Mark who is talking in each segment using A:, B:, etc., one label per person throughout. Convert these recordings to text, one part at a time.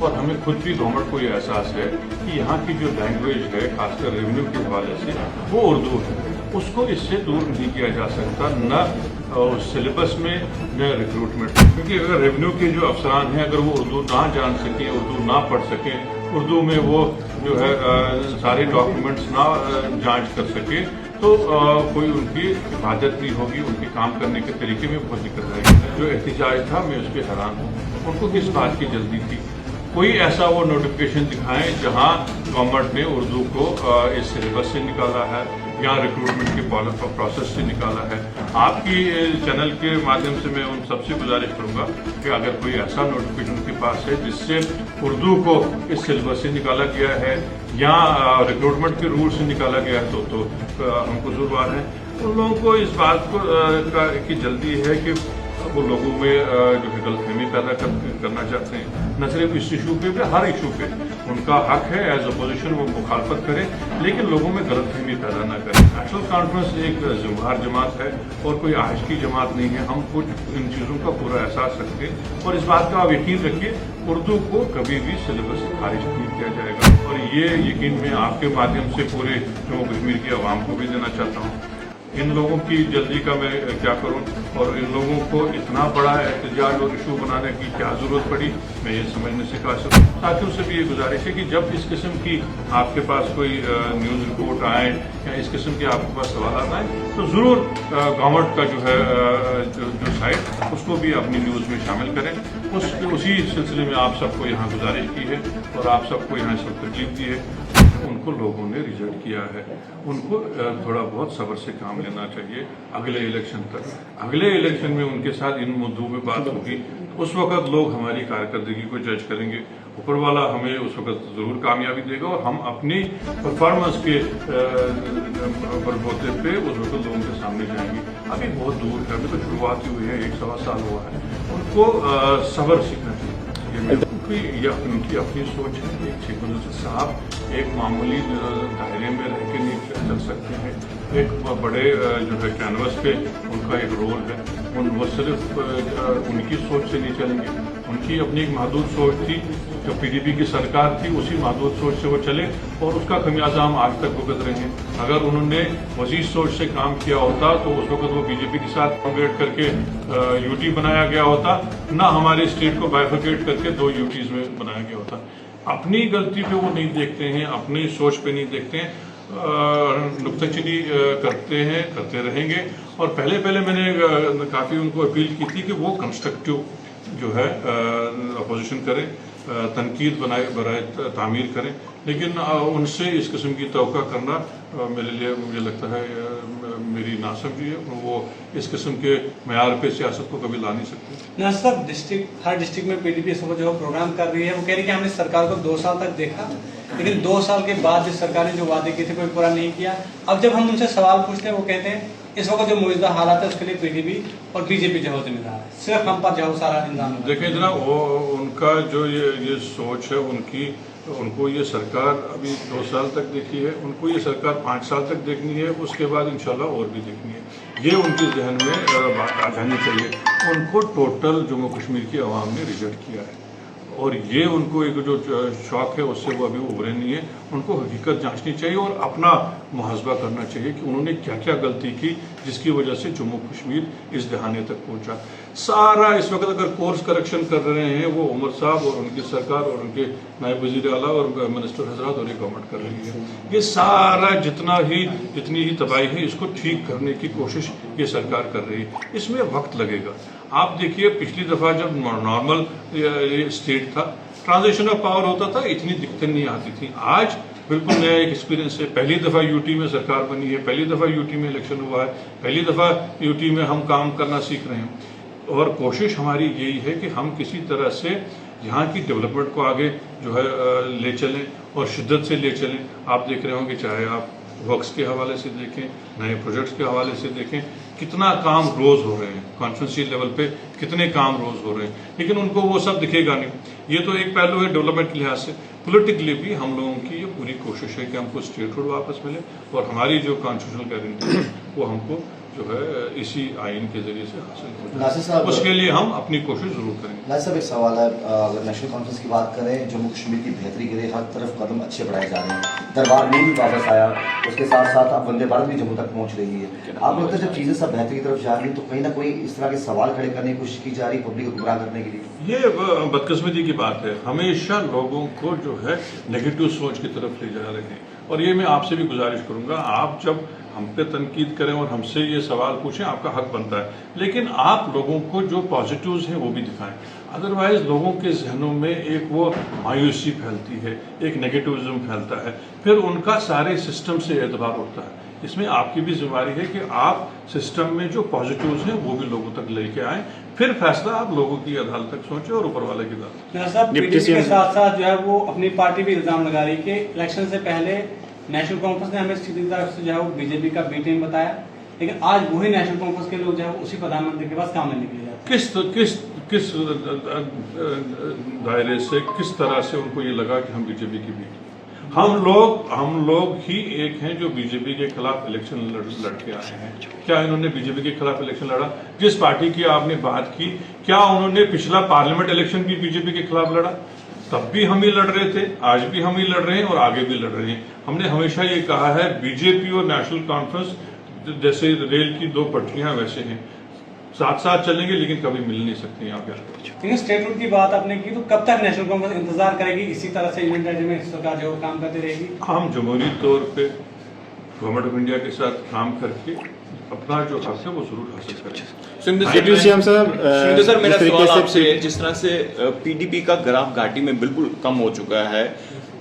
A: और हमें खुद भी गवर्नमेंट को ये एहसास है कि यहाँ की जो लैंग्वेज है खासकर रेवेन्यू के हवाले से वो उर्दू है, उसको इससे दूर नहीं किया जा सकता, न सिलेबस में न रिक्रूटमेंट। क्योंकि अगर रेवेन्यू के जो अफसरान हैं अगर वो उर्दू ना जान सकें, उर्दू ना पढ़ सकें, उर्दू में वो जो है सारे डॉक्यूमेंट्स ना जांच कर सके तो कोई उनकी इबादत नहीं होगी, उनके काम करने के तरीके में बहुत दिक्कत आएगी। जो एहतजाज था मैं उस पर हैरान हूँ, उनको किस बात की जल्दी थी? कोई ऐसा वो नोटिफिकेशन दिखाएं जहां गवर्नमेंट ने उर्दू को इस सिलेबस से निकाला है या रिक्रूटमेंट के प्रोसेस से निकाला है। आपकी चैनल के माध्यम से मैं उन सबसे गुजारिश करूंगा कि अगर कोई ऐसा नोटिफिकेशन उनके पास है जिससे उर्दू को इस सिलेबस से निकाला गया है या रिक्रूटमेंट के रूल से निकाला गया है तो हम कसूरवार हैं। उन लोगों को इस बात को की जल्दी है कि वो लोगों में जो है गलतफहमी पैदा करना चाहते हैं, न सिर्फ इस इशू पे हर इशू पे उनका हक है एज अपोजिशन वो मुखालफत करें, लेकिन लोगों में गलतफहमी पैदा ना करें। नेशनल कॉन्फ्रेंस एक जिम्मेदार जमात है और कोई आज की जमात नहीं है। हम कुछ इन चीज़ों का पूरा एहसास रखते हैं और इस बात का आप यकीन रखिए उर्दू को कभी भी सिलेबस से खारिज नहीं किया जाएगा। और ये यकीन मैं आपके माध्यम से पूरे जम्मू कश्मीर की आवाम को भी देना चाहता हूँ। इन लोगों की जल्दी का मैं क्या करूं और इन लोगों को इतना बड़ा एहतजाज और इशू बनाने की क्या जरूरत पड़ी, मैं ये समझने से कासिर हूं। साथियों से भी ये गुजारिश है कि जब इस किस्म की आपके पास कोई न्यूज़ रिपोर्ट आए या इस किस्म के आपके पास सवाल आए तो ज़रूर गवर्नमेंट का जो है जो साइट उसको भी अपनी न्यूज़ में शामिल करें। उसी सिलसिले में आप सबको यहाँ गुजारिश की है और आप सबको यहाँ इस वक्त तकलीफ दी है। उनको लोगों ने रिजेक्ट किया है, उनको थोड़ा बहुत सब्र से काम लेना चाहिए अगले इलेक्शन तक। अगले इलेक्शन में उनके साथ इन मुद्दों पे बात होगी, उस वक्त लोग हमारी कारकर्दगी को जज करेंगे। ऊपर वाला हमें उस वक्त ज़रूर कामयाबी देगा और हम अपनी परफॉर्मेंस के बलबूते पे उस वक्त लोगों के सामने जाएंगे। अभी बहुत दूर है, अभी तो शुरुआत ही हुई है, 1-1.25 साल हुआ है। उनको सब्र सीखना चाहिए। उनकी अपनी सोच है। एक चीफ मिनिस्टर साहब एक मामूली दायरे में रह के नहीं चल सकते हैं, एक बड़े जो है कैनवस पे उनका एक रोल है। वो सिर्फ उनकी सोच से नहीं चलेंगे, उनकी अपनी एक महदूद सोच थी, जो पीडीपी की सरकार थी उसी महदूद सोच से वो चले और उसका खमियाजा हम आज तक भुगत रहे हैं। अगर उन्होंने वसीह सोच से काम किया होता तो उस वक्त वो बीजेपी के साथ कॉन्ग्रेट करके यूटी बनाया गया होता, ना हमारे स्टेट को बाइफरकेट करके 2 यूटीज में बनाया गया होता। अपनी गलती पे वो नहीं देखते हैं, अपनी सोच पे नहीं देखते हैं, नुक्ताचीनी करते रहेंगे। और पहले मैंने काफ़ी उनको अपील की थी कि वो कंस्ट्रक्टिव जो है अपोजिशन करें, तनकीद बनाए तामीर करें, लेकिन उनसे इस किस्म की तवक्का करना मेरे लिए मुझे लगता है मेरी नासमझी है। वो इस किस्म के मयार पे सियासत को कभी ला नहीं सकते।
B: ना सब हर डिस्ट्रिक्ट में पीडीपी इस वक्त जो प्रोग्राम कर रही है, वो कह रही है कि हमने सरकार को 2 साल तक देखा, लेकिन 2 साल के बाद जिस सरकार ने जो वादे किए थे कोई पूरा नहीं किया। अब जब हम उनसे सवाल पूछते हैं वो कहते हैं इस वक्त जो मौजूदा हालात है उसके लिए पीडीपी और बीजेपी जो है जिम्मेदार है, सिर्फ हम पर जो सारा इंतजाम।
A: देखिए जनाब, वो उनका जो ये सोच है उनको ये सरकार अभी 2 साल तक देखी है, उनको ये सरकार 5 साल तक देखनी है, उसके बाद इंशाल्लाह और भी देखनी है। ये उनके जहन में बात आ जानी चाहिए। उनको टोटल जम्मू कश्मीर की आवाम ने रिजेक्ट किया है और ये उनको एक जो शौक है उससे वो अभी उभरे नहीं है। उनको हकीकत जांचनी चाहिए और अपना मुहासबा करना चाहिए कि उन्होंने क्या क्या गलती की जिसकी वजह से जम्मू कश्मीर इस दहाने तक पहुंचा। सारा इस वक्त अगर कोर्स करेक्शन कर रहे हैं वो उमर साहब और उनकी सरकार और उनके नायब वज़ीर आला और मिनिस्टर हजरात और ये गवर्नमेंट कर रही है। ये सारा जितनी ही तबाही है इसको ठीक करने की कोशिश ये सरकार कर रही है। इसमें वक्त लगेगा। आप देखिए पिछली दफ़ा जब नॉर्मल स्टेट था, ट्रांजिशन ऑफ पावर होता था, इतनी दिक्कतें नहीं आती थी। आज बिल्कुल नया एक एक्सपीरियंस है। पहली दफ़ा यूटी में सरकार बनी है, पहली दफ़ा यूटी में इलेक्शन हुआ है, पहली दफ़ा यूटी में हम काम करना सीख रहे हैं और कोशिश हमारी यही है कि हम किसी तरह से यहाँ की डेवलपमेंट को आगे जो है ले चलें और शिद्दत से ले चलें। आप देख रहे होंगे, चाहे आप वर्क्स के हवाले से देखें, नए प्रोजेक्ट्स के हवाले से देखें, कितना काम रोज़ हो रहे हैं, कॉन्स्टिट्यूंसी लेवल पे कितने काम रोज़ हो रहे हैं, लेकिन उनको वो सब दिखेगा नहीं। ये तो एक पहलू है डेवलपमेंट के लिहाज से। पॉलिटिकली भी हम लोगों की ये पूरी कोशिश है कि हमको स्टेटहुड वापस मिले और हमारी जो कॉन्स्टिट्यूशनल गारंटी है वो हमको जो है इसी आइन के जरिए से हासिल हो
C: नासिर
A: जाए।
C: साहब,
A: उसके लिए हम अपनी कोशिश जरूर करेंगे।
C: नासिर साहब, एक सवाल है, अगर नेशनल कॉन्फ्रेंस की बात करें, जम्मू कश्मीर की बेहतरी के लिए हर तरफ कदम अच्छे बढ़ाए जा रहे हैं, दरबार में भी वापस आया, उसके साथ साथ अब वंदे भारत भी जम्मू तक पहुंच रही है। आपको लगता है जब चीज़ें सब बेहतरी की तरफ जा रही हैं तो कहीं ना कोई इस तरह के सवाल खड़े करने की कोशिश की जा रही है पब्लिक को गुमराह करने के लिए?
A: ये बदकिस्मती की बात है, हमेशा लोगों को जो है नेगेटिव सोच की तरफ ले जा रहे हैं। और ये मैं आपसे भी गुजारिश करूंगा, आप जब हम पे तनकीद करें और हमसे ये सवाल पूछें, आपका हक बनता है, लेकिन आप लोगों को जो पॉजिटिव्स हैं वो भी दिखाएं। अदरवाइज लोगों के जहनों में एक वो मायूसी फैलती है, एक नेगेटिविज्म फैलता है, फिर उनका सारे सिस्टम से एतबार उठता है। इसमें आपकी भी जिम्मेदारी है कि आप सिस्टम में जो पॉजिटिव्स हैं वो भी लोगों तक लेके आएँ, फिर फैसला आप लोगों की अदालत तक सोचें और ऊपर वाले की अदालत।
B: मेरा साहब, पीडीपी के साथ साथ जो है वो अपनी पार्टी भी इल्जाम लगा रही है कि इलेक्शन से पहले नेशनल कॉन्फ्रेंस ने हमें सीधी तरफ से जो है वो बीजेपी का बी टीम बताया, लेकिन आज वही नेशनल कॉन्फ्रेंस के लोग जो है उसी प्रधानमंत्री के पास काम लेने के लिए जाते हैं।
A: किस दायरे से, किस तरह से उनको ये लगा कि हम बीजेपी की भी हम लोग ही एक हैं जो बीजेपी के खिलाफ इलेक्शन लड़ के आए हैं। क्या इन्होंने बीजेपी के खिलाफ इलेक्शन लड़ा? जिस पार्टी की आपने बात की, क्या उन्होंने पिछला पार्लियामेंट इलेक्शन भी बीजेपी के खिलाफ लड़ा? तब भी हम ही लड़ रहे थे, आज भी हम ही लड़ रहे हैं और आगे भी लड़ रहे हैं। हमने हमेशा ये कहा है, बीजेपी और नेशनल कॉन्फ्रेंस जैसे रेल की दो पटरियां वैसे हैं, साथ साथ चलेंगे लेकिन कभी मिल नहीं सकते यहाँ पे।
B: लेकिन स्टेट रूट की बात आपने की, तो कब तक नेशनल कांग्रेस इंतजार करेगी इसी तरह से यूनियन में सरकार जो काम करती रहेगी?
A: हम जमहूरी तौर पे गवर्नमेंट ऑफ इंडिया के साथ काम करके अपना जो हक है वो जरूर हासिल करेंगे।
D: सुरेंद्र सर, मेरा सवाल आपसे, जिस तरह से पीडीपी का ग्राफ घाटी में बिल्कुल कम हो चुका है,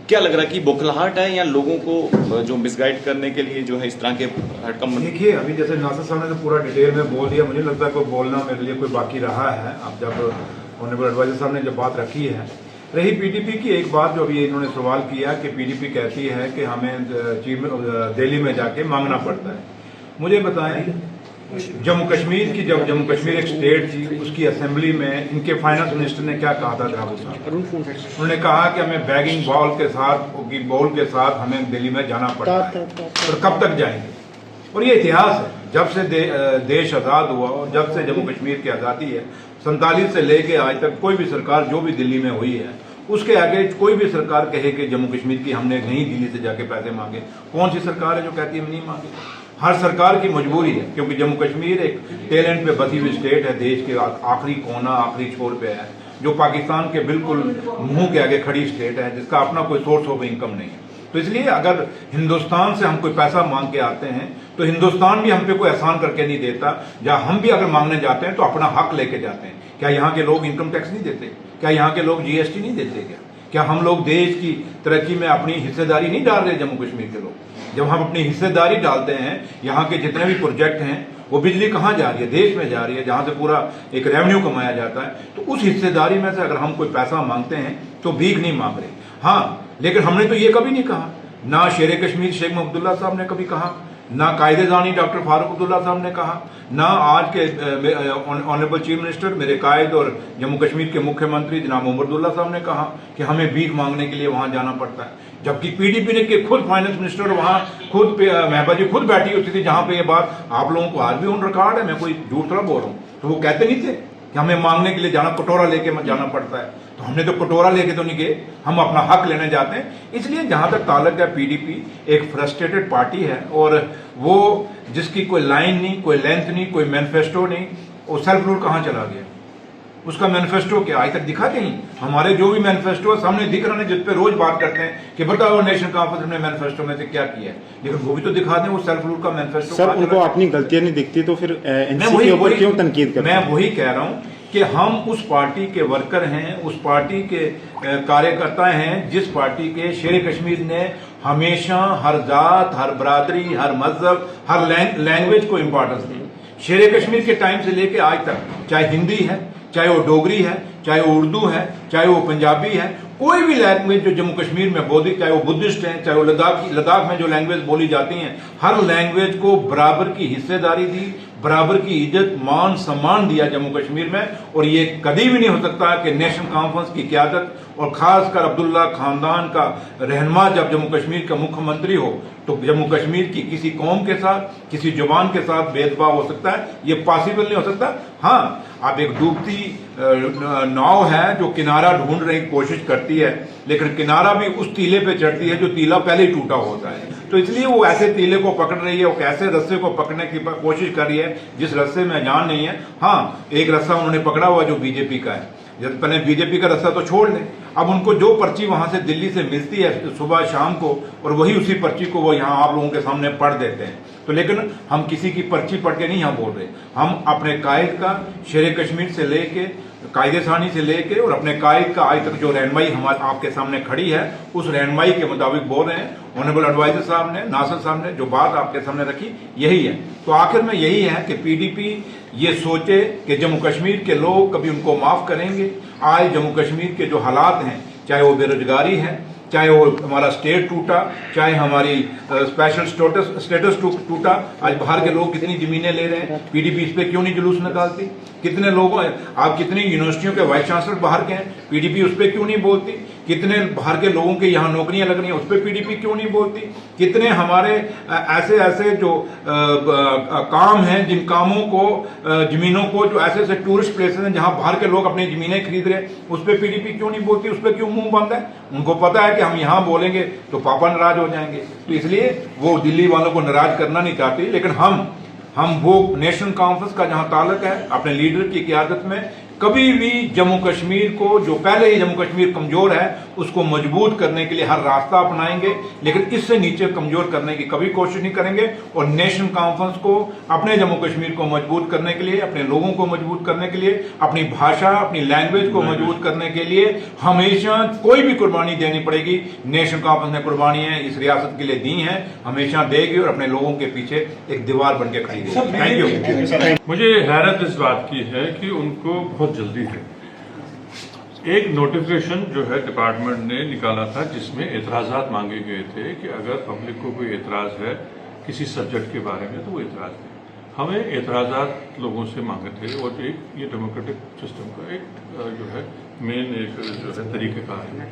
D: क्या लग रहा है कि बौखलाहट है या लोगों को जो मिसगाइड करने के लिए जो है इस तरह के हरकम?
E: देखिए, अभी जैसे नासिर साहब ने तो पूरा डिटेल में बोल दिया, मुझे लगता है कोई बोलना मेरे लिए कोई बाकी रहा है। अब जब ऑनरेबल एडवाइजर साहब ने जब बात रखी है, रही पीडीपी की एक बात जो अभी इन्होंने सवाल किया कि पीडीपी कहती है कि हमें दिल्ली में जाके मांगना पड़ता है। मुझे बताएं, जम्मू कश्मीर की, जब जम्मू कश्मीर एक स्टेट थी, उसकी असेंबली में इनके फाइनेंस मिनिस्टर ने क्या कहा था राहुल साहब? उन्होंने कहा कि हमें बैगिंग बॉल के साथ हमें दिल्ली में जाना पड़ता है, और कब तक जाएंगे? और ये इतिहास है, जब से देश आज़ाद हुआ और जब से जम्मू कश्मीर की आज़ादी है, 47 से लेके आज तक कोई भी सरकार जो भी दिल्ली में हुई है, उसके आगे कोई भी सरकार कहे कि जम्मू कश्मीर की हमने नहीं दिल्ली से जाके पैसे मांगे। कौन सी सरकार है जो कहती है हम नहीं मांगे? हर सरकार की मजबूरी है, क्योंकि जम्मू कश्मीर एक टेलेंट पे बसी हुई स्टेट है, देश के आखिरी कोना, आखिरी छोर पे है, जो पाकिस्तान के बिल्कुल मुंह के आगे खड़ी स्टेट है, जिसका अपना कोई सोर्स ऑफ इनकम नहीं है। तो इसलिए अगर हिंदुस्तान से हम कोई पैसा मांग के आते हैं तो हिंदुस्तान भी हम पे कोई एहसान करके नहीं देता, जहाँ हम भी अगर मांगने जाते हैं तो अपना हक लेके जाते हैं। क्या यहाँ के लोग इनकम टैक्स नहीं देते? क्या यहाँ के लोग जीएसटी नहीं देते? क्या हम लोग देश की तरक्की में अपनी हिस्सेदारी नहीं डाल रहे? जम्मू कश्मीर के लोग जब हम अपनी हिस्सेदारी डालते हैं, यहाँ के जितने भी प्रोजेक्ट हैं, वो बिजली कहाँ जा रही है? देश में जा रही है, जहाँ से पूरा एक रेवेन्यू कमाया जाता है। तो उस हिस्सेदारी में से अगर हम कोई पैसा मांगते हैं तो भीख नहीं मांग रहे। हाँ, लेकिन हमने तो ये कभी नहीं कहा, ना शेर कश्मीर शेख महमूदुल्लाह साहब ने कभी कहा, ना कायदे-दानी डॉक्टर फारूक अब्दुल्ला साहब ने कहा, ना आज के ऑनरेबल चीफ मिनिस्टर मेरे कायद और जम्मू कश्मीर के मुख्यमंत्री जनाब उमरदुल्ला साहब ने कहा कि हमें भीख मांगने के लिए वहां जाना पड़ता है। जबकि पीडीपी ने के खुद फाइनेंस मिनिस्टर वहां खुद महबा जी खुद बैठी होती थी, जहां पे ये बात आप लोगों को आज भी ऑन रिकॉर्ड है, मैं कोई झूठ थोड़ा बोल रहा हूँ। तो वो कहते नहीं थे कि हमें मांगने के लिए जाना, कटोरा लेके जाना पड़ता है। तो हमने तो कटोरा लेके तो नहीं गए, हम अपना हक लेने जाते हैं। इसलिए जहां तक ताल्लुक है, पीडीपी एक फ्रस्ट्रेटेड पार्टी है, और वो जिसकी कोई लाइन नहीं, कोई लेंथ नहीं, कोई मैनिफेस्टो नहीं। वो सेल्फ रूल कहाँ चला गया? उसका मैनिफेस्टो क्या आज तक दिखा कहीं? हमारे जो भी मैनिफेस्टो है सामने दिख रहे हैं, जिस पे रोज बात करते हैं कि बताओ नेशनल कॉन्फ्रेंस ने मैनिफेस्टो में से क्या किया है, लेकिन वो भी तो दिखा दें वो सेल्फ रूल का मैनिफेस्टो।
F: सर, उनको अपनी गलतियां नहीं दिखती तो फिर एनसी के ऊपर क्यों तनकीद करते हैं?
E: मैं वही कह रहा हूँ कि हम उस पार्टी के वर्कर हैं, उस पार्टी के कार्यकर्ता हैं जिस पार्टी के शेर कश्मीर ने हमेशा हर जात, हर बरादरी, हर मजहब, हर लैंग्वेज को इम्पोर्टेंस दी। शेर कश्मीर के टाइम से लेके आज तक, चाहे हिंदी है, चाहे वो डोगरी है, चाहे वो उर्दू है, चाहे वो पंजाबी है, कोई भी लैंग्वेज जो जम्मू कश्मीर में बोली, चाहे वो बुद्धिस्ट हैं, चाहे वो लद्दाख में जो लैंग्वेज बोली जाती हैं, हर लैंग्वेज को बराबर की हिस्सेदारी दी, बराबर की इज्जत मान सम्मान दिया जम्मू कश्मीर में, और ये कभी भी नहीं हो सकता कि नेशनल कॉन्फ्रेंस की क़यादत और खासकर अब्दुल्ला खानदान का रहनुमा जब जम्मू कश्मीर का मुख्यमंत्री हो तो जम्मू कश्मीर की किसी कौम के साथ, किसी जुबान के साथ भेदभाव हो सकता है, ये पॉसिबल नहीं हो सकता। हाँ, अब एक डूबती नाव है जो किनारा ढूंढ रही कोशिश करती है, लेकिन किनारा भी उस टीले पे चढ़ती है जो टीला पहले ही टूटा होता है, तो इसलिए वो ऐसे टीले को पकड़ रही है, वो ऐसे रस्से को पकड़ने की कोशिश कर रही है जिस रस्से में जान नहीं है। हाँ, एक रस्सा उन्होंने पकड़ा हुआ जो बीजेपी का है, जब पहले बीजेपी का रास्ता तो छोड़ लें, अब उनको जो पर्ची वहां से दिल्ली से मिलती है सुबह शाम को, और वही उसी पर्ची को वो यहाँ आप लोगों के सामने पढ़ देते हैं। तो लेकिन हम किसी की पर्ची पढ़ के नहीं यहाँ बोल रहे, हम अपने कायद का शेर कश्मीर से लेके कायदे सानी से लेके और अपने कायद का आज तक जो रहनुमाई हमारे आपके सामने खड़ी है उस रहनुमाई के मुताबिक बोल रहे हैं। ऑनरेबल एडवाइजर साहब ने, नासर साहब ने जो बात आपके सामने रखी यही है। तो आखिर में यही है कि पीडीपी ये सोचे कि जम्मू कश्मीर के लोग कभी उनको माफ करेंगे। आज जम्मू कश्मीर के जो हालात हैं, चाहे वो बेरोजगारी है, चाहे वो हमारा स्टेट टूटा, चाहे हमारी स्पेशल स्टेटस टूटा, आज बाहर के लोग कितनी जमीनें ले रहे हैं, पीडीपी इस पे क्यों नहीं जुलूस निकालती? कितने लोगों आप कितनी यूनिवर्सिटियों के वाइस चांसलर बाहर के हैं, पीडीपी उस पर क्यों नहीं बोलती? कितने बाहर के लोगों के यहाँ नौकरियां लग रही हैं, उस पर पीडीपी क्यों नहीं बोलती? कितने हमारे ऐसे जो काम हैं, जिन कामों को जमीनों को जो ऐसे टूरिस्ट प्लेसेस हैं जहां बाहर के लोग अपनी जमीनें खरीद रहे हैं, उस पर पीडीपी क्यों नहीं बोलती? उस पर क्यों मुंह बंद है? उनको पता है कि हम यहाँ बोलेंगे तो पापा नाराज हो जाएंगे, तो इसलिए वो दिल्ली वालों को नाराज करना नहीं चाहती। लेकिन हम वो नेशनल कॉन्फ्रेंस का जहां ताल्लुक है, अपने लीडर की क़यादत में कभी भी जम्मू कश्मीर को, जो पहले ही जम्मू कश्मीर कमजोर है, उसको मजबूत करने के लिए हर रास्ता अपनाएंगे, लेकिन इससे नीचे कमजोर करने की कभी कोशिश नहीं करेंगे। और नेशनल कॉन्फ्रेंस को, अपने जम्मू कश्मीर को मजबूत करने के लिए, अपने लोगों को मजबूत करने के लिए, अपनी भाषा, अपनी लैंग्वेज को मजबूत करने के लिए हमेशा कोई भी कुर्बानी देनी पड़ेगी। नेशनल कॉन्फ्रेंस ने कुर्बानियां इस रियासत के लिए दी हैं, हमेशा देगी और अपने लोगों के पीछे एक दीवार बन के खड़ी रहेगी। Thank you.
A: मुझे हैरत इस बात की है कि उनको बहुत जल्दी है। एक नोटिफिकेशन जो है डिपार्टमेंट ने निकाला था जिसमें एतराज़ात मांगे गए थे कि अगर पब्लिक को कोई एतराज़ है किसी सब्जेक्ट के बारे में तो वो एतराज़ दें। हमें एतराज़ात लोगों से मांगे थे और एक ये डेमोक्रेटिक सिस्टम का एक जो है मेन एक जो है तरीक़ेकार है।